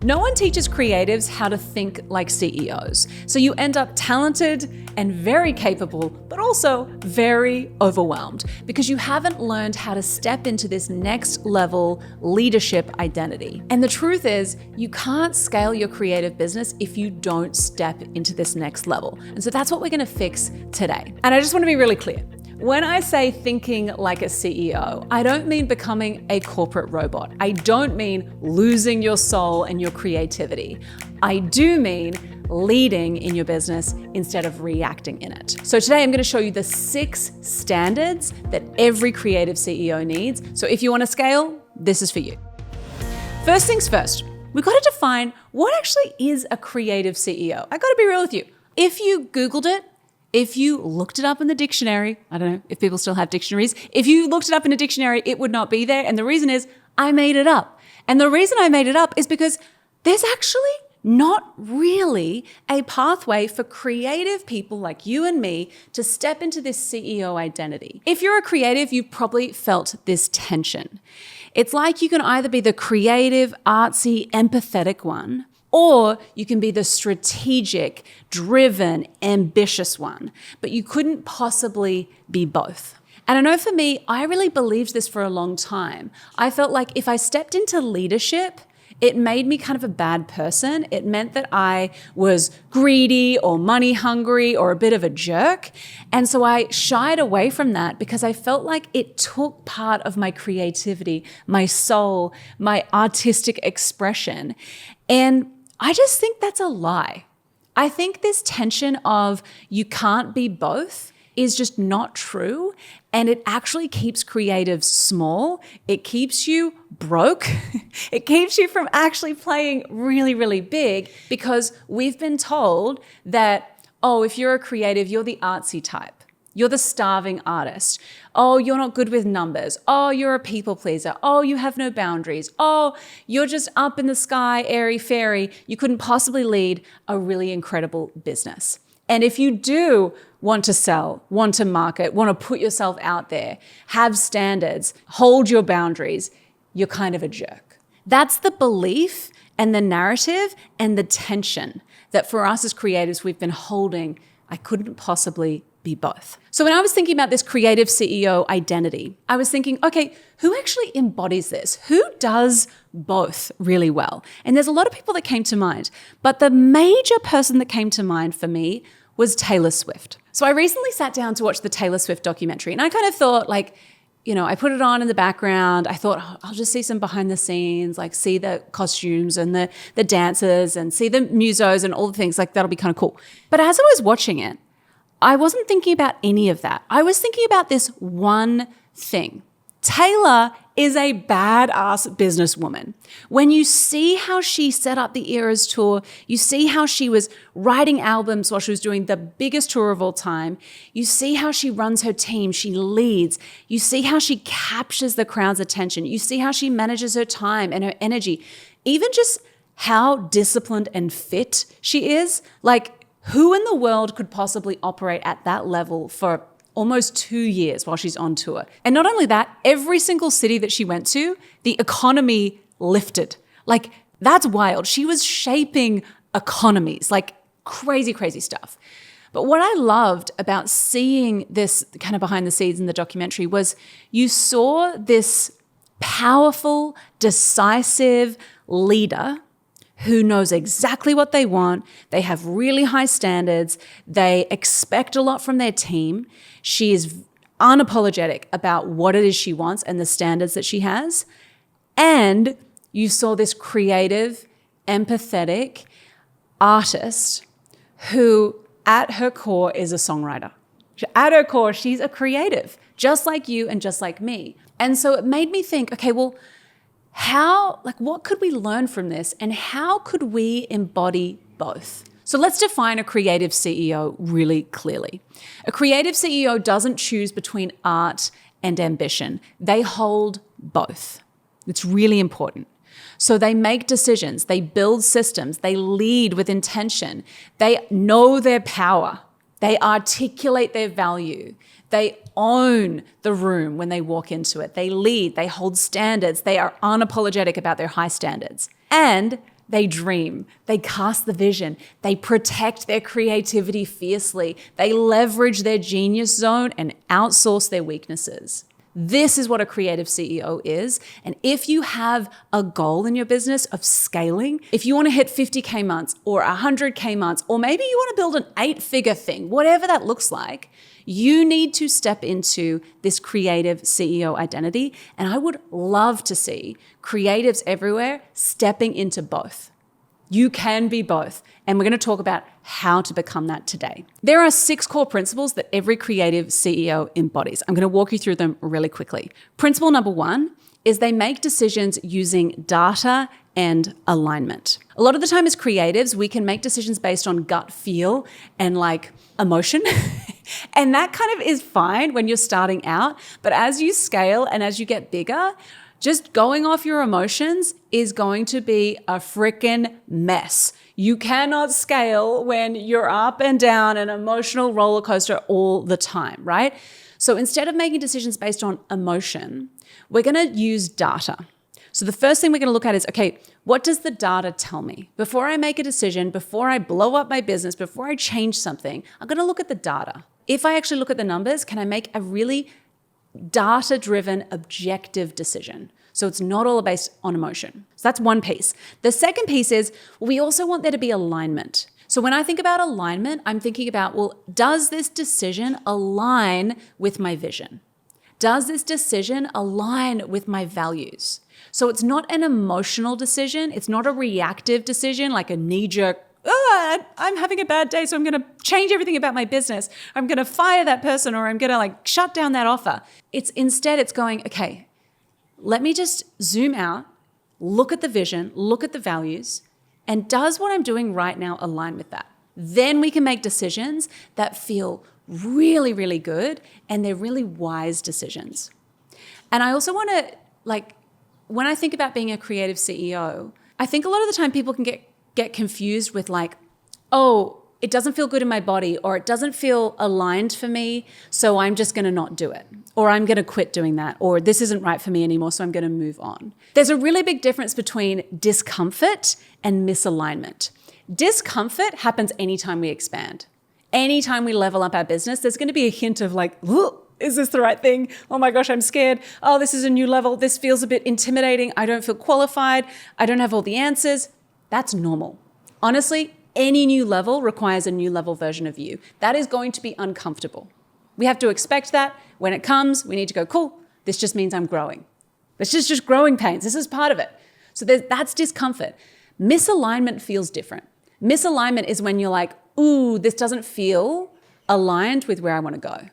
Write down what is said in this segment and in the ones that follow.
No one teaches creatives how to think like CEOs. So you end up talented and very capable, but also very overwhelmed because you haven't learned how to step into this next level leadership identity. And the truth is, you can't scale your creative business if you don't step into this next level. And so that's what we're gonna fix today. And I just wanna be really clear. When I say thinking like a CEO, I don't mean becoming a corporate robot. I don't mean losing your soul and your creativity. I do mean leading in your business instead of reacting in it. So today I'm going to show you the 6 standards that every creative CEO needs. So if you want to scale, this is for you. First things first, we've got to define what actually is a creative CEO. I got to be real with you. If you Googled it, if you looked it up in the dictionary, I don't know if people still have dictionaries. If you looked it up in a dictionary, it would not be there. And the reason is I made it up. And the reason I made it up is because there's actually not really a pathway for creative people like you and me to step into this CEO identity. If you're a creative, you've probably felt this tension. It's like you can either be the creative, artsy, empathetic one, or you can be the strategic, driven, ambitious one, but you couldn't possibly be both. And I know for me, I really believed this for a long time. I felt like if I stepped into leadership, it made me kind of a bad person. It meant that I was greedy or money hungry or a bit of a jerk. And so I shied away from that because I felt like it took part of my creativity, my soul, my artistic expression. And I just think that's a lie. I think this tension of you can't be both is just not true. And it actually keeps creatives small. It keeps you broke. It keeps you from actually playing really, really big because we've been told that, oh, if you're a creative, you're the artsy type. You're the starving artist. Oh, you're not good with numbers. Oh, you're a people pleaser. Oh, you have no boundaries. Oh, you're just up in the sky, airy fairy. You couldn't possibly lead a really incredible business. And if you do want to sell, want to market, want to put yourself out there, have standards, hold your boundaries, you're kind of a jerk. That's the belief and the narrative and the tension that for us as creatives, we've been holding. I couldn't possibly be both. So when I was thinking about this creative CEO identity, I was thinking, okay, who actually embodies this? Who does both really well? And there's a lot of people that came to mind, but the major person that came to mind for me was Taylor Swift. So I recently sat down to watch the Taylor Swift documentary, and I kind of thought like, you know, I put it on in the background. I thought, oh, I'll just see some behind the scenes, like see the costumes and the dancers and see the musos and all the things, like that'll be kind of cool. But as I was watching it, I wasn't thinking about any of that. I was thinking about this one thing. Taylor is a badass businesswoman. When you see how she set up the Eras tour, you see how she was writing albums while she was doing the biggest tour of all time, you see how she runs her team, she leads, you see how she captures the crowd's attention, you see how she manages her time and her energy, even just how disciplined and fit she is. Like, who in the world could possibly operate at that level for almost 2 years while she's on tour? And not only that, every single city that she went to, the economy lifted. Like, that's wild. She was shaping economies, like crazy, crazy stuff. But what I loved about seeing this kind of behind the scenes in the documentary was you saw this powerful, decisive leader who knows exactly what they want. They have really high standards. They expect a lot from their team. She is unapologetic about what it is she wants and the standards that she has. And you saw this creative, empathetic artist who at her core is a songwriter. At her core, she's a creative, just like you and just like me. And so it made me think, okay, well, what could we learn from this and how could we embody both? So let's define a creative CEO really clearly. A creative CEO doesn't choose between art and ambition. They hold both. It's really important. So they make decisions, they build systems, they lead with intention, they know their power, they articulate their value, they own the room when they walk into it, they lead, they hold standards, they are unapologetic about their high standards, and They dream, they cast the vision, they protect their creativity fiercely, they leverage their genius zone and outsource their weaknesses. This is what a creative CEO is. And if you have a goal in your business of scaling, if you want to hit 50K months or 100K months, or maybe you want to build an 8-figure thing, whatever that looks like, you need to step into this creative CEO identity. And I would love to see creatives everywhere stepping into both. You can be both. And we're going to talk about how to become that today. There are 6 core principles that every creative CEO embodies. I'm going to walk you through them really quickly. Principle number 1 is they make decisions using data and alignment. A lot of the time as creatives, we can make decisions based on gut feel and like emotion. And that kind of is fine when you're starting out. But as you scale and as you get bigger, just going off your emotions is going to be a freaking mess. You cannot scale when you're up and down an emotional roller coaster all the time, right? So instead of making decisions based on emotion, we're going to use data. So the first thing we're going to look at is, okay, what does the data tell me? Before I make a decision, before I blow up my business, before I change something, I'm going to look at the data. If I actually look at the numbers, can I make a really data-driven, objective decision? So it's not all based on emotion. So that's one piece. The second piece is we also want there to be alignment. So when I think about alignment, I'm thinking about, well, does this decision align with my vision? Does this decision align with my values? So it's not an emotional decision. It's not a reactive decision, like a knee-jerk, I'm having a bad day, so I'm going to change everything about my business. I'm going to fire that person, or I'm going to shut down that offer. Instead, it's going, okay, let me just zoom out, look at the vision, look at the values, and does what I'm doing right now align with that? Then we can make decisions that feel really, really good, and they're really wise decisions. And I also want to, when I think about being a creative CEO, I think a lot of the time people can get confused with oh, it doesn't feel good in my body, or it doesn't feel aligned for me, so I'm just going to not do it, or I'm going to quit doing that, or this isn't right for me anymore, so I'm going to move on. There's a really big difference between discomfort and misalignment. Discomfort happens anytime we expand. Anytime we level up our business, there's going to be a hint of is this the right thing? Oh my gosh, I'm scared. Oh, this is a new level. This feels a bit intimidating. I don't feel qualified. I don't have all the answers. That's normal. Honestly, any new level requires a new level version of you. That is going to be uncomfortable. We have to expect that. When it comes, we need to go, cool, this just means I'm growing. This is just growing pains. This is part of it. So that's discomfort. Misalignment feels different. Misalignment is when you're ooh, this doesn't feel aligned with where I want to go.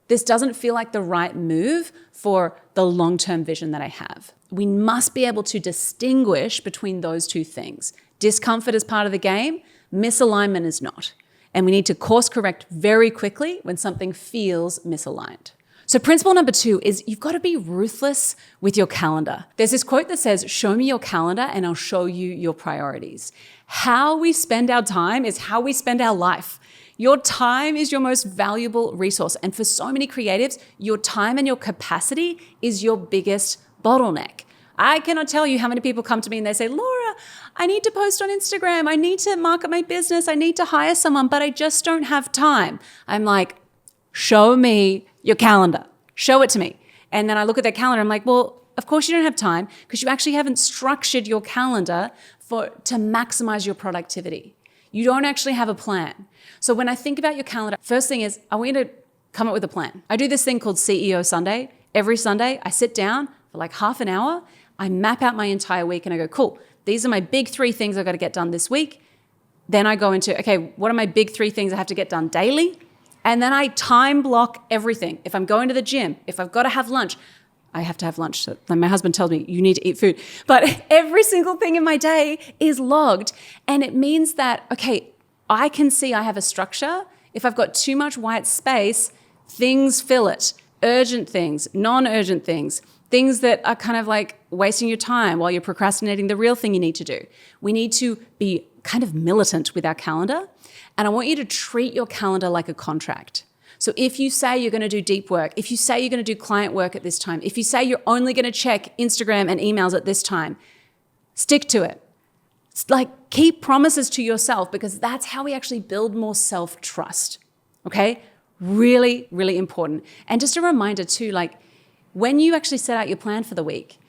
This doesn't feel like the right move for the long-term vision that I have. We must be able to distinguish between those two things. Discomfort is part of the game, misalignment is not. And we need to course correct very quickly when something feels misaligned. So principle number 2 is you've got to be ruthless with your calendar. There's this quote that says, show me your calendar and I'll show you your priorities. How we spend our time is how we spend our life. Your time is your most valuable resource. And for so many creatives, your time and your capacity is your biggest bottleneck. I cannot tell you how many people come to me and they say, Laura, I need to post on Instagram. I need to market my business. I need to hire someone, but I just don't have time. I'm like, show me your calendar. Show it to me. And then I look at their calendar. I'm like, well, of course you don't have time because you actually haven't structured your calendar to maximize your productivity. You don't actually have a plan. So when I think about your calendar, first thing is I want you to come up with a plan. I do this thing called CEO Sunday. Every Sunday, I sit down for half an hour. I map out my entire week and I go, cool, these are my big 3 things I've got to get done this week. Then I go into, okay, what are my big 3 things I have to get done daily? And then I time block everything. If I'm going to the gym, if I've got to have lunch, I have to have lunch. So my husband tells me, you need to eat food. But every single thing in my day is logged. And it means that, okay, I can see I have a structure. If I've got too much white space, things fill it. Urgent things, non-urgent things, things that are kind of wasting your time while you're procrastinating the real thing you need to do. We need to be kind of militant with our calendar. And I want you to treat your calendar like a contract. So if you say you're going to do deep work, if you say you're going to do client work at this time, if you say you're only going to check Instagram and emails at this time, stick to it. Like, keep promises to yourself, because that's how we actually build more self-trust. Okay? Really, really important. And just a reminder too, like, when you actually set out your plan for the week,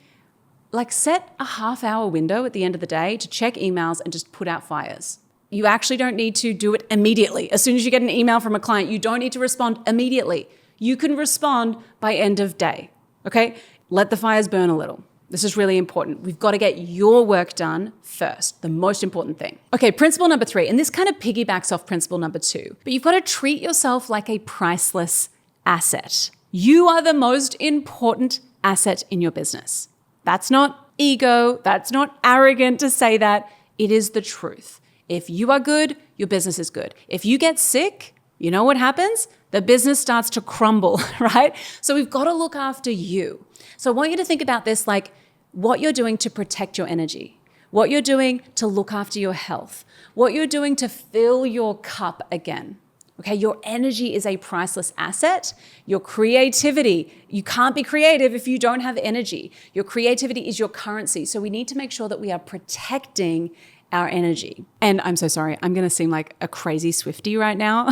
like, set a half-hour window at the end of the day to check emails and just put out fires. You actually don't need to do it immediately. As soon as you get an email from a client, you don't need to respond immediately. You can respond by end of day, okay? Let the fires burn a little. This is really important. We've got to get your work done first, the most important thing. Okay, principle number 3, and this kind of piggybacks off principle number 2, but you've got to treat yourself like a priceless asset. You are the most important asset in your business. That's not ego. That's not arrogant to say that. It is the truth. If you are good, your business is good. If you get sick, you know what happens? The business starts to crumble, right? So we've got to look after you. So I want you to think about this like what you're doing to protect your energy, what you're doing to look after your health, what you're doing to fill your cup again. Okay, your energy is a priceless asset. Your creativity, you can't be creative if you don't have energy. Your creativity is your currency. So we need to make sure that we are protecting our energy. And I'm so sorry, I'm going to seem like a crazy Swiftie right now,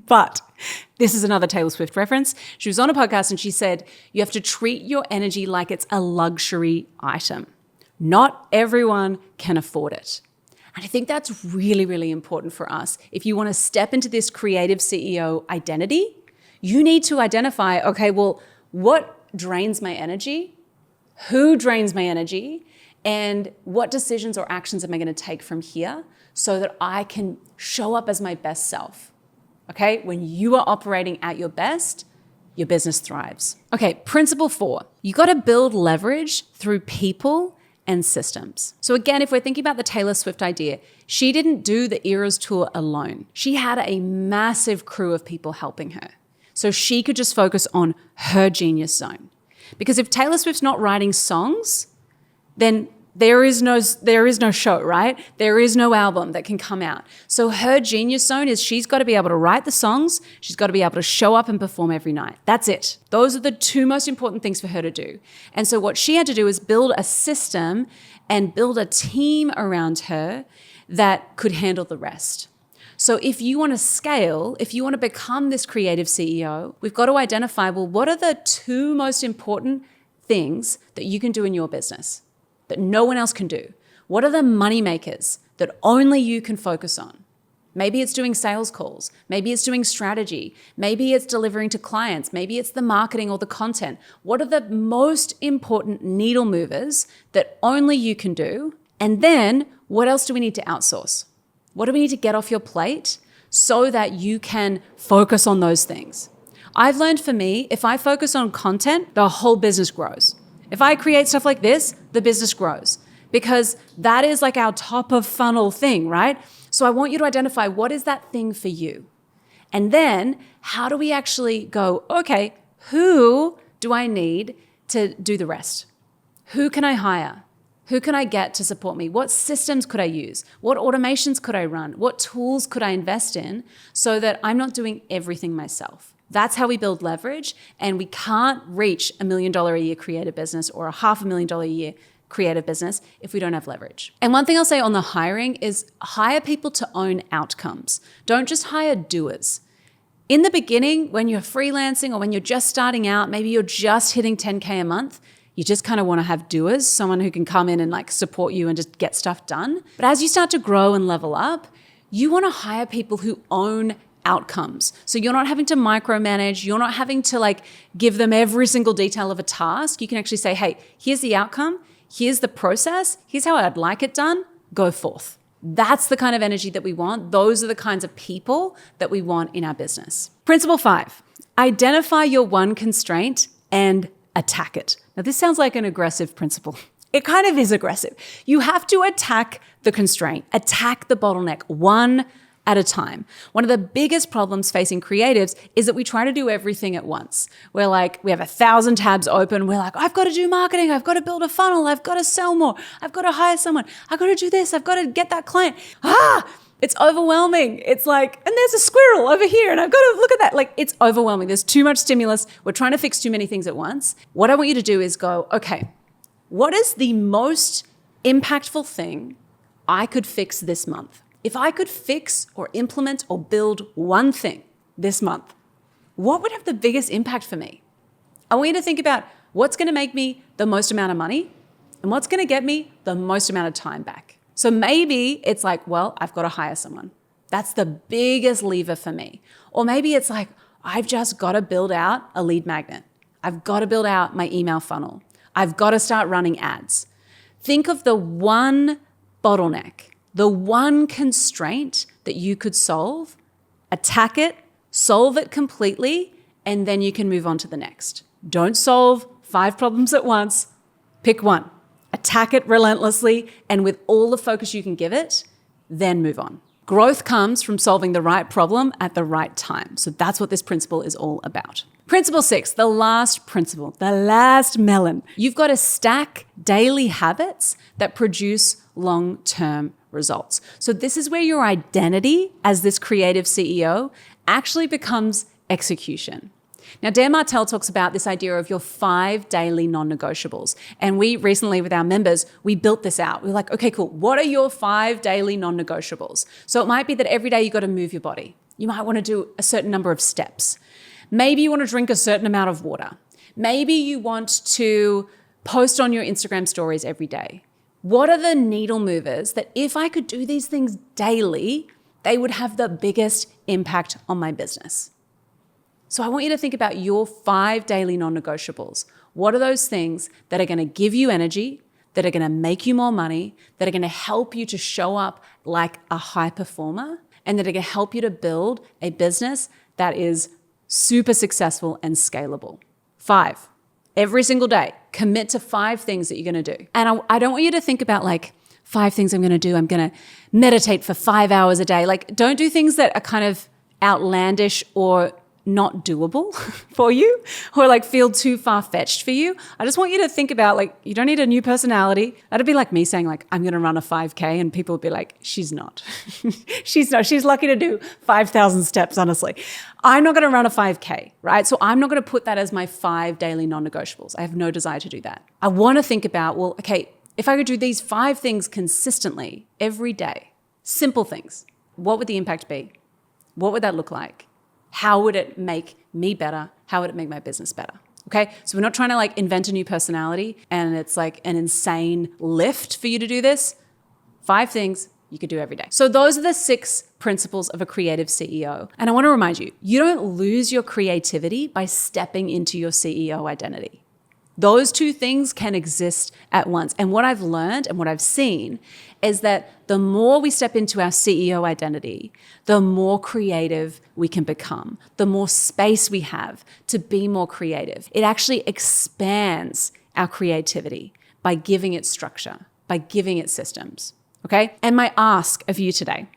but this is another Taylor Swift reference. She was on a podcast and she said, you have to treat your energy like it's a luxury item. Not everyone can afford it. And I think that's really, really important for us. If you want to step into this creative CEO identity, you need to identify, okay, well, what drains my energy? Who drains my energy? And what decisions or actions am I going to take from here so that I can show up as my best self? Okay, when you are operating at your best, your business thrives. Okay, principle 4, you got to build leverage through people and systems. So again, if we're thinking about the Taylor Swift idea, she didn't do the Eras tour alone. She had a massive crew of people helping her. So she could just focus on her genius zone. Because if Taylor Swift's not writing songs, then there is no show, right? There is no album that can come out. So her genius zone is she's got to be able to write the songs. She's got to be able to show up and perform every night. That's it. Those are the 2 most important things for her to do. And so what she had to do is build a system and build a team around her that could handle the rest. So if you want to scale, if you want to become this creative CEO, we've got to identify, well, what are the 2 most important things that you can do in your business that no one else can do? What are the money makers that only you can focus on? Maybe it's doing sales calls. Maybe it's doing strategy. Maybe it's delivering to clients. Maybe it's the marketing or the content. What are the most important needle movers that only you can do? And then what else do we need to outsource? What do we need to get off your plate so that you can focus on those things? I've learned for me, if I focus on content, the whole business grows. If I create stuff like this, the business grows, because that is like our top of funnel thing, right? So I want you to identify what is that thing for you? And then how do we actually go, okay, who do I need to do the rest? Who can I hire? Who can I get to support me? What systems could I use? What automations could I run? What tools could I invest in so that I'm not doing everything myself? That's how we build leverage, and we can't reach $1 million a year creative business or a $500,000 a year creative business if we don't have leverage. And one thing I'll say on the hiring is hire people to own outcomes. Don't just hire doers. In the beginning, when you're freelancing or when you're just starting out, maybe you're just hitting 10K a month, you just kind of want to have doers, someone who can come in and like support you and just get stuff done. But as you start to grow and level up, you want to hire people who own outcomes. So you're not having to micromanage. You're not having to like give them every single detail of a task. You can actually say, hey, here's the outcome. Here's the process. Here's how I'd like it done. Go forth. That's the kind of energy that we want. Those are the kinds of people that we want in our business. Principle 5, identify your one constraint and attack it. Now, this sounds like an aggressive principle. It kind of is aggressive. You have to attack the constraint, attack the bottleneck one at a time. One of the biggest problems facing creatives is that we try to do everything at once. We're like, we have 1,000 tabs open. We're like, I've got to do marketing. I've got to build a funnel. I've got to sell more. I've got to hire someone. I've got to do this. I've got to get that client. It's overwhelming. It's like, and there's a squirrel over here and I've got to look at that. Like, it's overwhelming. There's too much stimulus. We're trying to fix too many things at once. What I want you to do is go, okay, what is the most impactful thing I could fix this month? If I could fix or implement or build one thing this month, what would have the biggest impact for me? I want you to think about what's going to make me the most amount of money and what's going to get me the most amount of time back. So maybe it's like, well, I've got to hire someone. That's the biggest lever for me. Or maybe it's like, I've just got to build out a lead magnet. I've got to build out my email funnel. I've got to start running ads. Think of the one bottleneck, the one constraint that you could solve, attack it, solve it completely, and then you can move on to the next. Don't solve 5 problems at once. Pick one. Attack it relentlessly, and with all the focus you can give it, then move on. Growth comes from solving the right problem at the right time. So that's what this principle is all about. Principle 6, the last principle, the last melon. You've got to stack daily habits that produce long-term results. So this is where your identity as this creative CEO actually becomes execution. Now, Dan Martell talks about this idea of your 5 daily non-negotiables. And we recently, with our members, we built this out. We were like, okay, cool. What are your 5 daily non-negotiables? So it might be that every day you got to move your body. You might want to do a certain number of steps. Maybe you want to drink a certain amount of water. Maybe you want to post on your Instagram stories every day. What are the needle movers that if I could do these things daily, they would have the biggest impact on my business? So I want you to think about your 5 daily non-negotiables. What are those things that are going to give you energy, that are going to make you more money, that are going to help you to show up like a high performer, and that are going to help you to build a business that is super successful and scalable? 5. Every single day, commit to 5 things that you're going to do. And I don't want you to think about like 5 things I'm going to do. I'm going to meditate for 5 hours a day. Like, don't do things that are kind of outlandish or not doable for you, or like feel too far-fetched for you. I just want you to think about, like, you don't need a new personality. That'd be like me saying like, I'm going to run a 5K, and people would be like, she's not. She's not. She's lucky to do 5,000 steps, honestly. I'm not going to run a 5K, right? So I'm not going to put that as my 5 daily non-negotiables. I have no desire to do that. I want to think about, well, okay, if I could do these 5 things consistently every day, simple things, what would the impact be? What would that look like? How would it make me better? How would it make my business better? Okay, so we're not trying to like invent a new personality and it's like an insane lift for you to do this. 5 things you could do every day. So those are the 6 principles of a creative CEO. And I want to remind you, you don't lose your creativity by stepping into your CEO identity. Those 2 things can exist at once. And what I've learned and what I've seen is that the more we step into our CEO identity, the more creative we can become, the more space we have to be more creative. It actually expands our creativity by giving it structure, by giving it systems, okay? And my ask of you today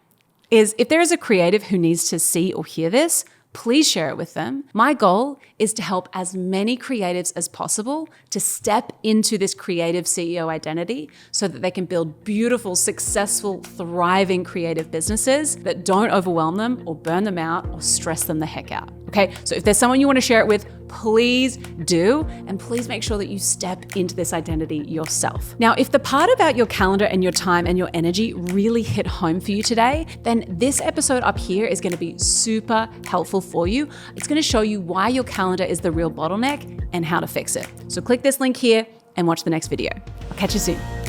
is, if there is a creative who needs to see or hear this, please share it with them. My goal is to help as many creatives as possible to step into this creative CEO identity so that they can build beautiful, successful, thriving creative businesses that don't overwhelm them or burn them out or stress them the heck out. Okay, so if there's someone you want to share it with, please do. And please make sure that you step into this identity yourself. Now, if the part about your calendar and your time and your energy really hit home for you today, then this episode up here is going to be super helpful for you. It's going to show you why your calendar is the real bottleneck and how to fix it. So click this link here and watch the next video. I'll catch you soon.